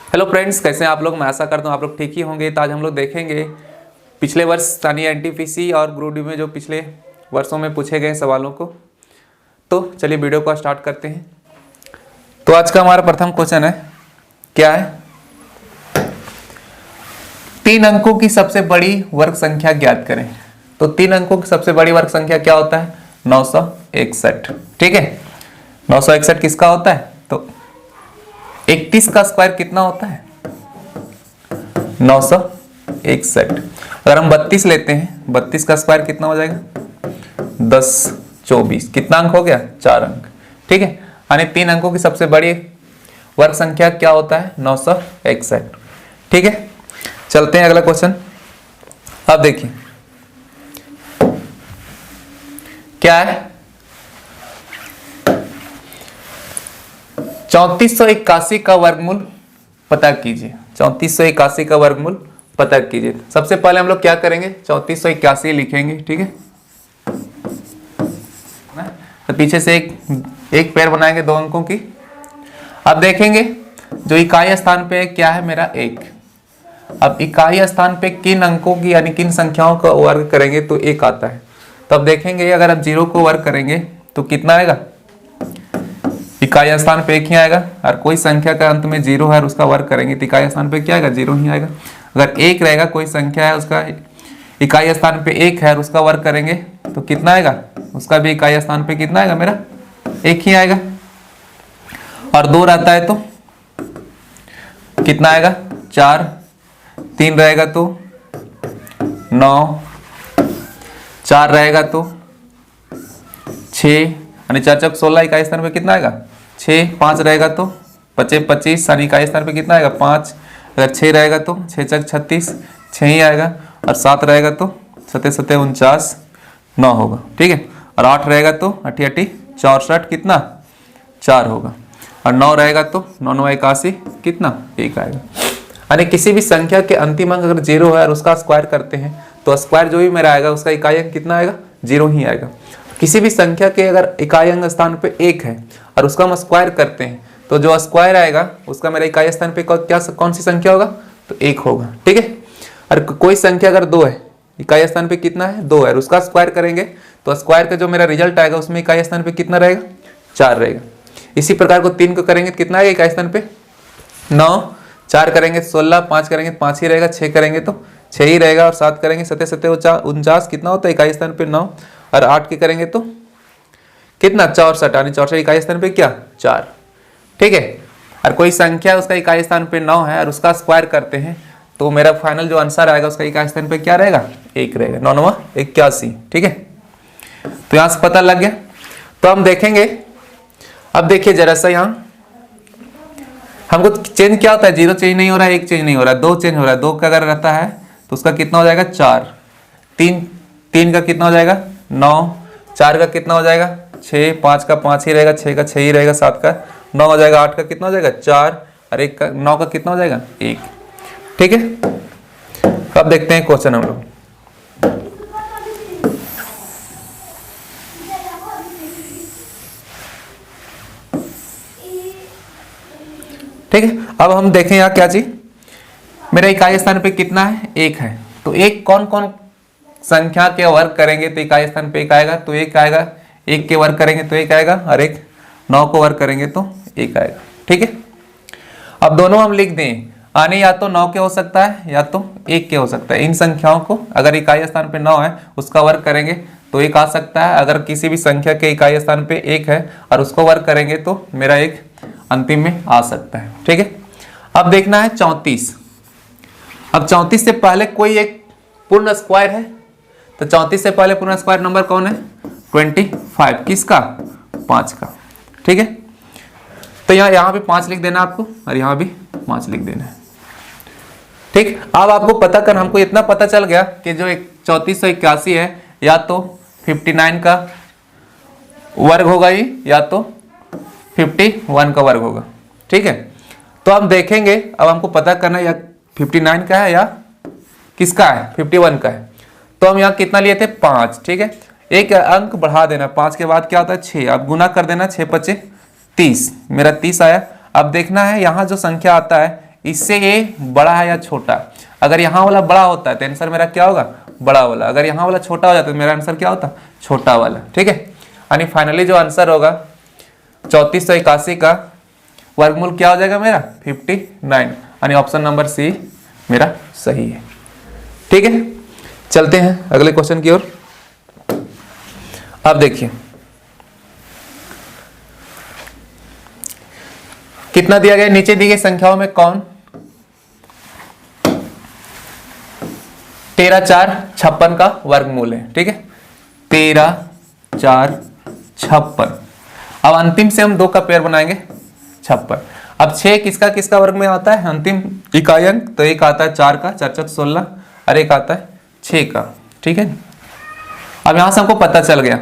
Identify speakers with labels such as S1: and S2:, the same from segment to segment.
S1: Hello friends, कैसे हैं आप लोग। मैं आशा करता हूँ आप लोग ठीक ही होंगे। तो आज हम लोग देखेंगे पिछले वर्ष यानी एनटीपीसी और ग्रुप डी में जो पिछले वर्षों में पूछे गए सवालों को। तो चलिए वीडियो को स्टार्ट करते हैं। तो आज का हमारा प्रथम क्वेश्चन है, क्या है, 3 अंकों की सबसे बड़ी वर्ग संख्या ज्ञात करें। तो 3 अंकों की सबसे बड़ी वर्ग संख्या क्या होता है? 961। ठीक है, 961 किसका होता है? तो 31 का स्क्वायर कितना होता है? 961। अगर हम 32 लेते हैं, 32 का स्क्वायर कितना हो जाएगा? 10 24। कितना अंक हो गया? 4 अंक। ठीक है, यानी 3 अंकों की सबसे बड़ी वर्ग संख्या क्या होता है? 961। ठीक है, चलते हैं अगला क्वेश्चन। अब देखिए क्या है, 3481 का वर्गमूल पता कीजिए। 3481 का वर्गमूल पता कीजिए। सबसे पहले हम लोग क्या करेंगे? 3481 लिखेंगे। ठीक है, तो पीछे से एक पेड़ बनाएंगे 2 अंकों की। अब देखेंगे जो इकाई स्थान पे क्या है मेरा 1। अब इकाई स्थान पे किन अंकों की यानी किन संख्याओं का वर्ग करेंगे तो 1 आता है। तब देखेंगे अगर आप 0 को वर्ग करेंगे तो कितना आएगा? इकाई स्थान पे 1 ही आएगा। और कोई संख्या का अंत में 0 है और उसका वर्ग करेंगे तो इकाई स्थान पे क्या आएगा? 0 ही आएगा। अगर 1 रहेगा, कोई संख्या है उसका इकाई स्थान पे 1 है और उसका वर्ग करेंगे तो कितना आएगा? उसका भी इकाई स्थान पे कितना आएगा? मेरा 1 ही आएगा। और 2 रहता है तो कितना आएगा? 4। 3 रहेगा तो 9। 4 रहेगा तो 6, यानी 4 चौक 16। इकाई स्थान पे कितना आएगा? 6। 5 रहेगा तो 25 25, यानी इकाई स्थान पे कितना आएगा? 5। अगर 6 रहेगा तो 6 चौक 36, 6 ही आएगा। और 7 रहेगा तो 7 7 49, 9 होगा। ठीक है, और 8 रहेगा तो 8 8 64, कितना? 4 होगा। और 9 रहेगा तो 9 9 81, कितना? 1 आएगा। यानी किसी भी संख्या के अंतिम अंक अगर 0 है और उसका स्क्वायर करते हैं तो स्क्वायर जो भी मेरा आएगा उसका इकाई अंक कितना आएगा? 0 ही आएगा। किसी भी संख्या के अगर इकाई अंक स्थान पे 1 है और उसका हम स्क्वायर करते हैं तो जो स्क्वायर आएगा उसका मेरा इकाई स्थान पे क्या कौन सी संख्या होगा? तो 1 होगा। ठीक है, और कोई संख्या अगर 2 है, इकाई स्थान पे कितना है? 2 है, और उसका स्क्वायर करेंगे तो स्क्वायर का जो मेरा रिजल्ट आएगा उसमें इकाई स्थान पे कितना रहेगा? 4 रहेगा। इसी प्रकार को 3 को करेंगे तो कितना आएगा इकाई स्थान पे? 9। 4 करेंगे 16, 5 करेंगे 5 ही रहेगा, 6 करेंगे तो 6 ही रहेगा, और 7 करेंगे 7 7 49, कितना होता है इकाई स्थान पे? 9। और 8 के करेंगे तो कितना? 64, यानी 64 इकाई स्थान पे क्या? 4। ठीक है, और कोई संख्या उसका इकाई स्थान पे 9 है और उसका स्क्वायर करते हैं तो मेरा फाइनल जो आंसर आएगा उसका इकाई स्थान पे क्या रहेगा? 1 रहेगा। 9 9 81। ठीक है, तो यहां से पता लग गया। तो हम देखेंगे, अब देखिए जरा सा यहाँ हमको चेंज क्या होता है? 0 चेंज नहीं हो रहा है, 1 चेंज नहीं हो रहा है, 2 चेंज हो रहा है। 2 का अगर रहता है तो उसका कितना हो जाएगा? 4। 3 का कितना हो जाएगा? 9। 4 का कितना हो जाएगा? 6। 5 का 5 ही रहेगा, 6 का 6 ही रहेगा, 7 का 9 हो जाएगा, 8 का कितना हो जाएगा? 4, और 1 का 9 का कितना हो जाएगा? 1। ठीक है, अब देखते हैं क्वेश्चन हम लोग। ठीक है, अब हम देखें यहाँ क्या चीज, मेरा इकाई स्थान पे कितना है? 1 है। तो 1 कौन कौन संख्या के वर्ग करेंगे तो इकाई स्थान पे 1 आएगा? तो 1 आएगा। 1 के वर्ग करेंगे तो 1 आएगा, और 1 9 को वर्ग करेंगे तो 1 आएगा। ठीक है, अब दोनों हम लिख दें, आने या तो 9 के हो सकता है या तो 1 के हो सकता है। इन संख्याओं को अगर इकाई स्थान पे 9 है उसका वर्ग करेंगे तो 1 आ सकता है। अगर किसी भी संख्या के इकाई स्थान पे 1 है और उसको वर्ग करेंगे तो मेरा 1 अंतिम में आ सकता है। ठीक है, अब देखना है 34। अब 34 से पहले कोई एक पूर्ण स्क्वायर है, तो 34 से पहले पूर्ण स्क्वायर नंबर कौन है? 25। किसका? 5 का। ठीक है, तो यहाँ भी 5 लिख देना आपको, और यहाँ भी 5 लिख देना है। ठीक, अब आपको पता कर, हमको इतना पता चल गया कि जो 3481 है या तो 59 का वर्ग होगा ही, या तो 51 का वर्ग होगा। ठीक है, तो हम देखेंगे, अब हमको पता करना है या 59 का है या किसका है? 51 का है। तो हम यहाँ कितना लिए थे? 5। ठीक है, एक अंक बढ़ा देना, 5 के बाद क्या होता है? 6। अब गुना कर देना, 6 5 30, मेरा 30 आया। अब देखना है यहाँ जो संख्या आता है इससे ये बड़ा है या छोटा। अगर यहाँ वाला बड़ा होता है तो आंसर मेरा क्या होगा, बड़ा वाला। अगर यहाँ वाला छोटा हो जाता है तो मेरा आंसर क्या होता, छोटा वाला। ठीक है, यानी फाइनली जो आंसर होगा 3481 का वर्गमूल क्या हो जाएगा मेरा 59, यानी ऑप्शन नंबर सी मेरा सही है। ठीक है, चलते हैं अगले क्वेश्चन की ओर। अब देखिए कितना दिया गया, नीचे दी गई संख्याओं में कौन 13 4 56 का वर्गमूल है। ठीक है, 13 4 56। अब अंतिम से हम 2 का पेयर बनाएंगे 56। अब 6 किसका किसका वर्ग में आता है अंतिम इकाई अंक, तो एक आता है 4 का, 4 4 16, और एक आता है 6 का। ठीक है, अब यहां से हमको पता चल गया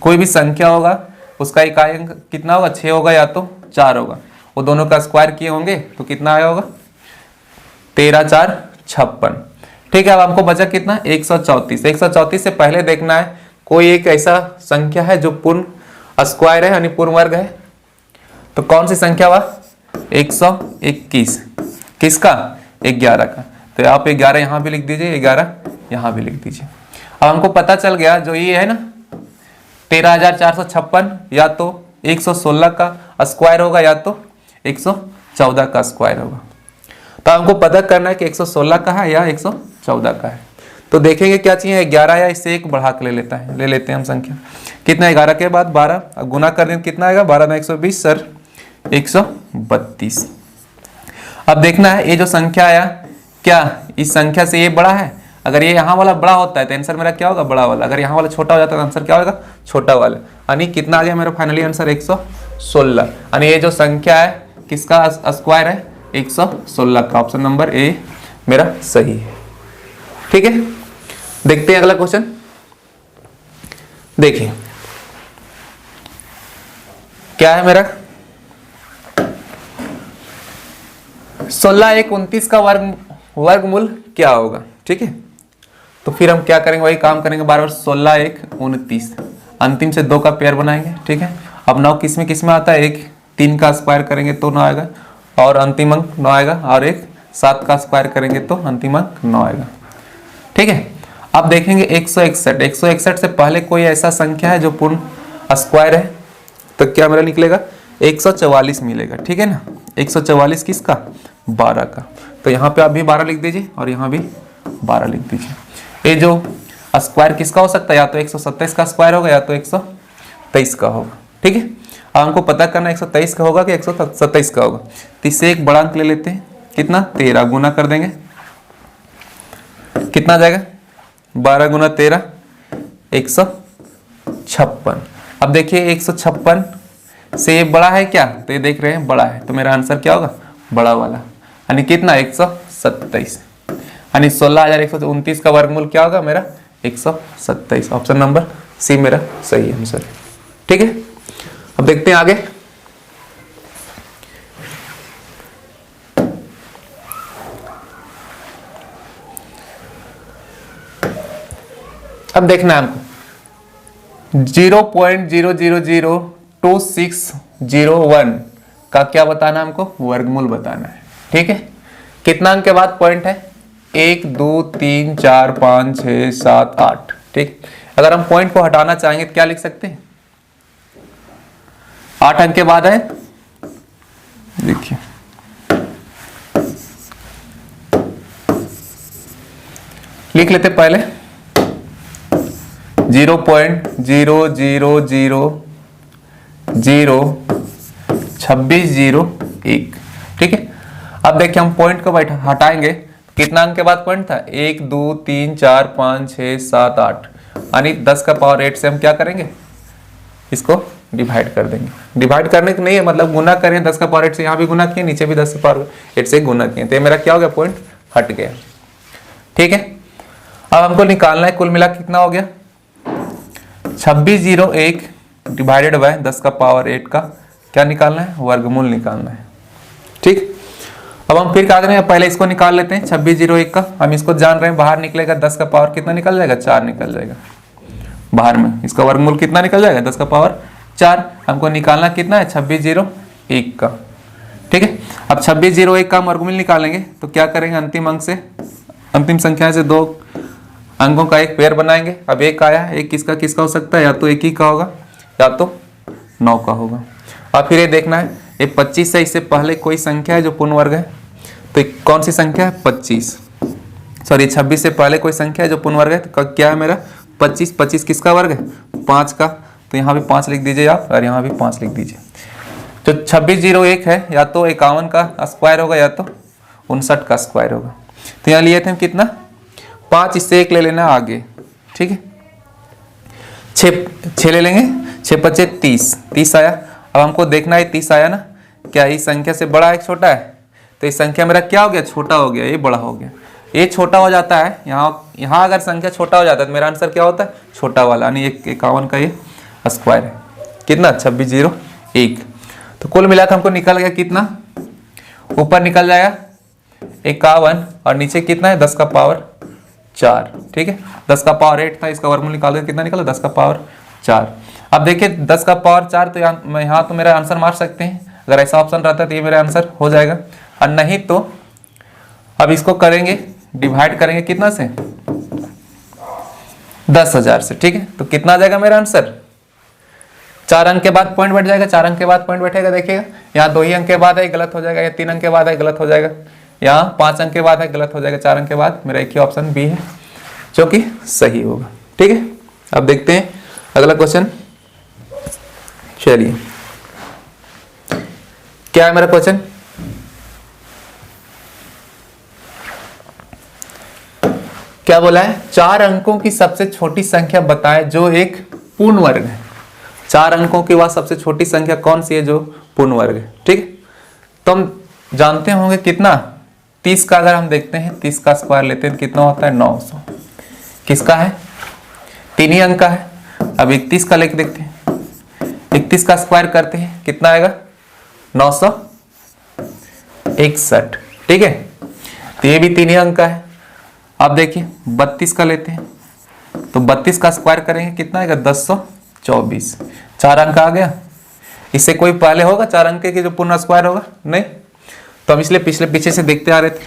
S1: कोई भी संख्या होगा उसका इकाई अंक कितना होगा, 6 होगा या तो 4 होगा। वो दोनों का स्क्वायर किए होंगे तो कितना आया होगा 13 4 56। ठीक है, अब हमको बचा कितना 134। 134 से पहले देखना है कोई एक ऐसा संख्या है जो पूर्ण स्क्वायर है यानी पूर्ण वर्ग है। तो कौन सी संख्या हुआ 121, किसका 11 का। तो आप 11 यहां भी लिख दीजिए, 11 यहां भी लिख दीजिए। अब हमको पता चल गया जो ये है ना 13,456 या तो 116 का स्क्वायर होगा या तो 114 का स्क्वायर होगा। तो हमको पता करना है कि 116 का है या 114 का है। तो देखेंगे क्या चाहिए 11 या इससे एक बढ़ा के ले लेते हैं हम संख्या। कितना 11 के बाद 12, गुना कर दें कितना आएगा 12 में 120 सर 132। अब देखना है ये जो संख्या आया क्या इस संख्या से ये बड़ा है। अगर ये यहाँ वाला बड़ा होता है तो आंसर मेरा क्या होगा बड़ा वाला। अगर यहाँ वाला छोटा हो जाता है तो आंसर क्या होगा छोटा वाला। यानी कितना आ गया मेरा फाइनली आंसर 116। यानी ये जो संख्या है किसका स्क्वायर है 116 का। ऑप्शन नंबर ए मेरा सही है। ठीक है, देखते हैं अगला क्वेश्चन। देखिए क्या है मेरा 16 1 29 का वर्गमूल क्या होगा। ठीक है, तो फिर हम क्या करेंगे वही काम करेंगे बार बार। 16 1 29 अंतिम से 2 का पेयर बनाएंगे। ठीक है, अब 9 किस में आता है 1 3 का स्क्वायर करेंगे तो 9 आएगा और अंतिम अंक 9 आएगा, और एक 7 का स्क्वायर करेंगे तो अंतिम अंक 9 आएगा। ठीक है, अब देखेंगे 161 से पहले कोई ऐसा संख्या है जो पूर्ण स्क्वायर है तो क्या मेरा निकलेगा 144 मिलेगा। ठीक है ना, 144 किसका 12 का। तो यहाँ पे आप भी 12 लिख दीजिए और यहाँ भी 12 लिख दीजिए। ये जो स्क्वायर किसका हो सकता है या तो 127 का स्क्वायर होगा या तो 123 का होगा। ठीक है, अब हमको पता करना 123 का होगा कि 127 का होगा। तो इससे एक बड़ा अंक ले लेते हैं कितना 13, गुना कर देंगे कितना जाएगा 12 गुना 13 156। अब देखिए 156 से ये बड़ा है क्या, तो ये देख रहे हैं बड़ा है, तो मेरा आंसर क्या होगा बड़ा वाला। यानी कितना 127, यानी 16,129 का वर्गमूल क्या होगा मेरा 127। ऑप्शन नंबर सी मेरा सही आंसर है। ठीक है, अब देखते हैं आगे। अब देखना है हमको 0.0002601 का क्या बताना है हमको वर्गमूल बताना है। ठीक है, कितना अंक के बाद पॉइंट है 1 2 3 4 5 6 7 8। ठीक, अगर हम पॉइंट को हटाना चाहेंगे तो क्या लिख सकते हैं 8 अंक के बाद है। देखिए लिख लेते पहले 0.0002601। ठीक है, अब देखिए हम पॉइंट को हटाएंगे कितना अंक के बाद पॉइंट था 1 2 3 4 5 6 7 8, यानी 10 का पावर 8 से हम क्या करेंगे इसको डिवाइड कर देंगे। डिवाइड करने का नहीं है मतलब गुना करें 10 का पावर 8 से, यहाँ भी गुना किए नीचे भी 10 का पावर 8 से गुना किए, तो मेरा क्या हो गया पॉइंट हट गया। ठीक है, अब हमको निकालना है कुल मिला कितना हो गया 2601 डिवाइडेड बाय 10 का पावर 8 का क्या निकालना है वर्गमूल निकालना है। ठीक, अब हम फिर क्या करेंगे पहले इसको निकाल लेते हैं 2601 का। हम इसको जान रहे हैं बाहर निकलेगा 10 का पावर कितना निकल जाएगा 4 निकल जाएगा बाहर में। इसका वर्गमूल कितना निकल जाएगा 10 का पावर 4। हमको निकालना कितना है 2601 का। ठीक है। अब 2601 का हम वर्गमूल निकालेंगे तो क्या करेंगे, अंतिम अंक से, अंतिम संख्या से दो अंकों का एक पेयर बनाएंगे। अब एक आया, एक किसका किसका हो सकता है, या तो एक ही का होगा या तो 9 का होगा। अब फिर ये देखना है, ये 25 है, इससे पहले कोई संख्या है जो पूर्ण वर्ग है, तो कौन सी संख्या है, 25, सॉरी 26 से पहले कोई संख्या है जो पूर्ण वर्ग है, तो क्या है मेरा 25, 25 किसका वर्ग है, 5 का, तो यहाँ भी 5 लिख दीजिए आप, और यहाँ भी 5 लिख दीजिए। जो 2601 है या तो 51 का स्क्वायर होगा या तो 59 का स्क्वायर होगा। तो यहाँ लिए थे हम कितना, 5, इससे 1 ले लेना आगे, ठीक है। 6 ले लेंगे, 6 5 30, 30 आया। अब हमको देखना है 30 आया ना, क्या इस संख्या से बड़ा है छोटा है, तो इस संख्या मेरा क्या हो गया, छोटा हो गया, ये बड़ा हो गया, ये छोटा हो जाता है। यहाँ अगर संख्या छोटा हो जाता है तो मेरा आंसर क्या होता है, छोटा वाला, यानी 51 का ये स्क्वायर है। कितना, 2601। तो कुल मिलाकर हमको निकल गया कितना, ऊपर निकल जाएगा 51 और नीचे कितना है 10 का पावर 4, ठीक है। 10 का पावर 8 था, इसका वर्गमूल निकाल के कितना निकला, 10 का पावर 4। अब देखिए 10 का पावर 4, तो यहाँ तो मेरा आंसर मार सकते हैं, अगर ऐसा ऑप्शन रहता है तो ये मेरा आंसर हो जाएगा, और नहीं तो अब इसको करेंगे, डिवाइड करेंगे कितना से, 10,000 से, ठीक है। तो कितना आ जाएगा मेरा आंसर, 4 अंक के बाद पॉइंट बैठ जाएगा, 4 अंक के बाद पॉइंट बैठेगा, देखिएगा यहाँ 2 ही अंक के बाद है गलत हो जाएगा, या 3 अंक के बाद है गलत हो जाएगा, यहाँ 5 अंक के बाद है गलत हो जाएगा, 4 अंक के बाद मेरा एक ही ऑप्शन बी है जो कि सही होगा, ठीक है। अब देखते हैं अगला क्वेश्चन, चलिए क्या है मेरा क्वेश्चन, क्या बोला है, 4 अंकों की सबसे छोटी संख्या बताएं जो एक पूर्ण वर्ग है। 4 अंकों की वह सबसे छोटी संख्या कौन सी है जो पूर्ण वर्ग है, ठीक। तो हम जानते होंगे कितना, 30 का अगर हम देखते हैं, 30 का स्क्वायर लेते हैं कितना होता है, 900। किसका है, 3 ही अंक का है। अब 31 का लेके देखते हैं, 31 का स्क्वायर करते हैं कितना आएगा, 961, ठीक है। तो ये भी 3 ही अंक का है। अब देखिए 32 का लेते हैं, तो 32 का स्क्वायर करेंगे कितना आएगा, 1024, 4 अंक आ गया। इससे कोई पहले होगा 4 अंक के जो पूर्ण स्क्वायर होगा, नहीं। तो हम इसलिए पीछे से देखते आ रहे थे,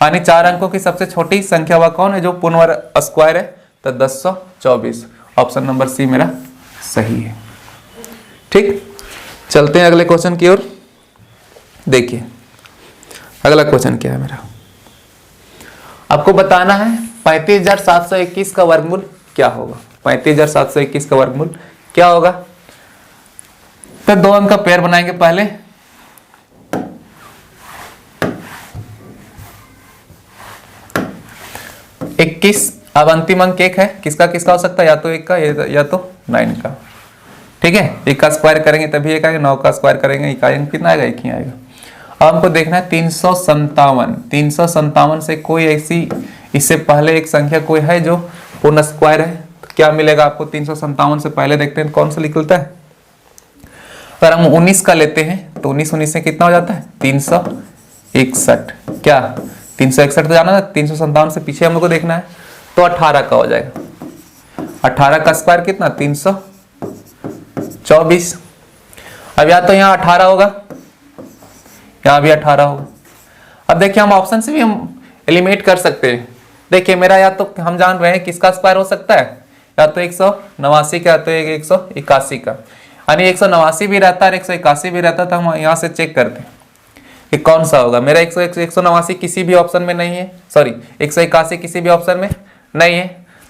S1: यानी 4 अंकों की सबसे छोटी संख्या वह कौन है जो पूर्ण वर्ग स्क्वायर है, तो 1024, ऑप्शन नंबर सी मेरा सही है, ठीक। चलते हैं अगले क्वेश्चन की ओर। देखिए अगला क्वेश्चन क्या है मेरा, आपको बताना है 35,721 का वर्गमूल क्या होगा। 35,721 का वर्गमूल क्या होगा, तो 2 अंक का पेयर बनाएंगे पहले, इक्कीस। अब अंतिम अंक 1 है, किसका किसका हो सकता है, या तो 1 का या तो 9 का, ठीक है। 1 का स्क्वायर करेंगे तभी 1 आएगा, 9 का स्क्वायर करेंगे इकाई अंक कितना आएगा, 1 ही आएगा। अब हमको देखना है 357 से कोई ऐसी, इससे पहले एक संख्या कोई है जो पूर्ण स्क्वायर है, तो क्या मिलेगा आपको, 357 से पहले देखते हैं कौन सा निकलता है। अगर हम 19 का लेते हैं तो 19 से कितना हो जाता है, 361, क्या 361 तो जाना था, 357 से पीछे हम लोग को देखना है, तो 18 का हो जाएगा। 18 का स्क्वायर कितना, 324। अब या तो यहाँ 18 होगा, यहाँ भी 18 होगा। अब देखिए हम ऑप्शन से भी हम एलिमिनेट कर सकते हैं। देखिए मेरा या तो हम जान रहे हैं किसका स्क्वायर हो सकता है, या तो 189 का, या तो 181 का, यानी 189 भी रहता है 181 भी रहता, तो हम यहाँ से चेक करते हैं कि कौन सा होगा। मेरा 189 किसी भी ऑप्शन में नहीं है, सॉरी 181 किसी भी ऑप्शन में नहीं है।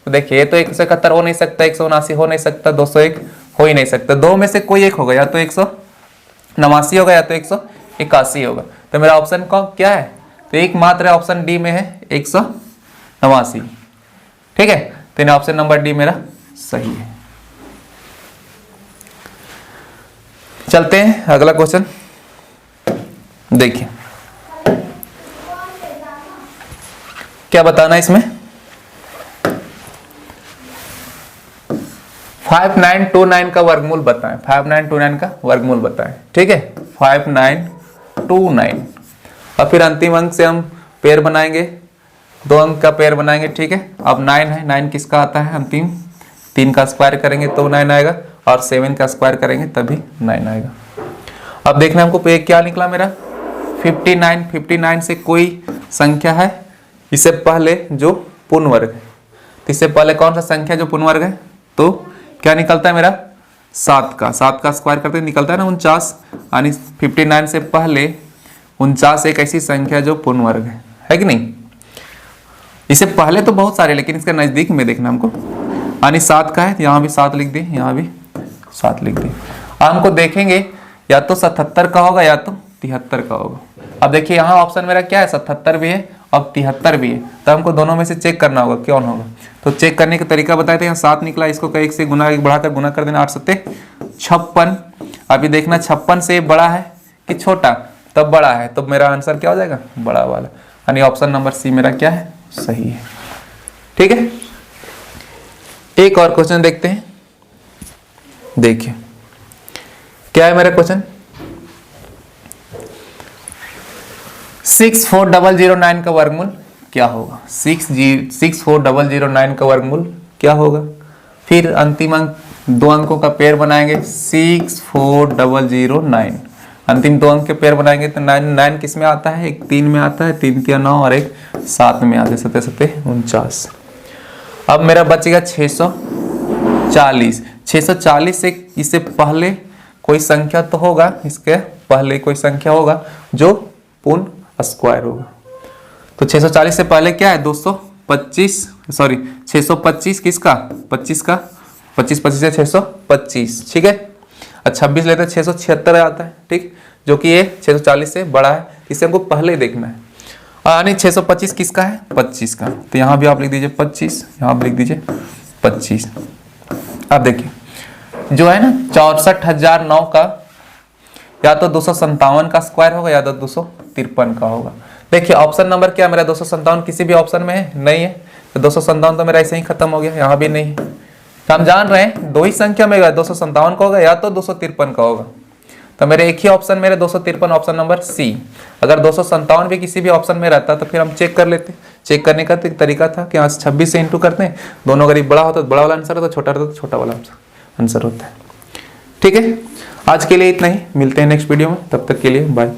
S1: तो देखिए ये तो 171 हो नहीं सकता, 179 हो नहीं सकता, 201 हो ही नहीं सकता, दो में से कोई एक होगा, या तो 189 होगा या तो 181 होगा। तो मेरा ऑप्शन कौन क्या है, तो एकमात्र ऑप्शन डी में है 189, ठीक है। तो ऑप्शन नंबर डी मेरा सही है। चलते हैं अगला क्वेश्चन, देखिए क्या बताना है इसमें, 5929 का वर्गमूल बताएं, 5929 का वर्गमूल बताएं, ठीक है। 5929 और फिर अंतिम अंक से हम पेयर बनाएंगे, 2 अंक का पेयर बनाएंगे, ठीक है। अब 9 है, 9 किसका आता है अंतिम, 3 का स्क्वायर करेंगे तो 9 आएगा, और 7 का स्क्वायर करेंगे तभी 9 आएगा। अब देखना हमको पे क्या निकला मेरा, 59, 59 से कोई संख्या है इससे पहले जो पूर्ण वर्ग है, तो इससे पहले कौन सा संख्या जो पूर्ण वर्ग है, तो क्या निकलता है मेरा 7 का स्क्वायर करते निकलता है ना 49, यानी 59 से पहले 49 एक ऐसी संख्या जो पूर्ण वर्ग है कि नहीं। इससे पहले तो बहुत सारे, लेकिन इसके नजदीक में देखना हमको, यानी 7 का है तो यहाँ भी 7 लिख दिए, यहाँ भी 7 लिख दिए। अब हमको देखेंगे या तो 77 का होगा या तो 73 का होगा। अब देखिए यहाँ ऑप्शन मेरा क्या है, 77 भी है और 73 भी है, तो हमको दोनों में से चेक करना होगा कौन होगा। तो चेक करने का तरीका बताए थे, यहाँ 7 निकला, इसको 1 से गुना बढ़ाकर गुना कर देना, 8 सत्ते 56। अभी देखना 56 से बड़ा है कि छोटा, तब बड़ा है, तो मेरा आंसर क्या हो जाएगा, बड़ा वाला, यानी ऑप्शन नंबर सी मेरा क्या है, सही है। ठीक है, एक और क्वेश्चन देखते हैं। देखिए क्या है मेरा क्वेश्चन, 64009 का वर्गमूल क्या होगा, 64009 का वर्गमूल क्या होगा। फिर अंतिम अंक 2 अंकों का पेयर बनाएंगे, 64009, अंतिम 2 अंक के पेयर बनाएंगे तो 9 किस में आता है, एक 3 में आता है, 3 तिया 9 और एक 7 में आता है, 7 7 49। अब मेरा बचेगा 640। 640 से इससे पहले कोई संख्या तो होगा, इसके पहले कोई संख्या होगा जो पूर्ण स्क्वायर होगा। तो 640 से पहले क्या है, 225, सॉरी 625 किसका, 25 का, 25 25 से 625, ठीक है। और 26 लेते हैं 676 आता है, ठीक, जो कि ये 640 से बड़ा है, इसे हमको पहले देखना है। यानी 625 किसका है, 25 का, तो यहाँ भी आप लिख दीजिए 25, यहाँ भी लिख दीजिए 25। अब देखिए जो है ना 64,009 का या तो 257 का स्क्वायर होगा या तो 253 का होगा। देखिए ऑप्शन नंबर क्या मेरा, 257 किसी भी ऑप्शन में है, नहीं है, तो 257 तो मेरा ऐसे ही खत्म हो गया, यहाँ भी नहीं है। तो हम जान रहे हैं 2 ही संख्या में 257 का होगा या तो 253 का होगा, तो मेरे एक ही ऑप्शन मेरे 253, ऑप्शन नंबर सी। अगर 257 भी किसी भी ऑप्शन में रहता तो फिर हम चेक कर लेते। चेक करने का तरीका था कि यहाँ 26 से इंटू करते हैं, दोनों करीब बड़ा होता तो बड़ा वाला आंसर होता, छोटा रहता तो छोटा वाला आंसर होता है। ठीक है, आज के लिए इतना ही, मिलते हैं नेक्स्ट वीडियो में, तब तक के लिए बाय।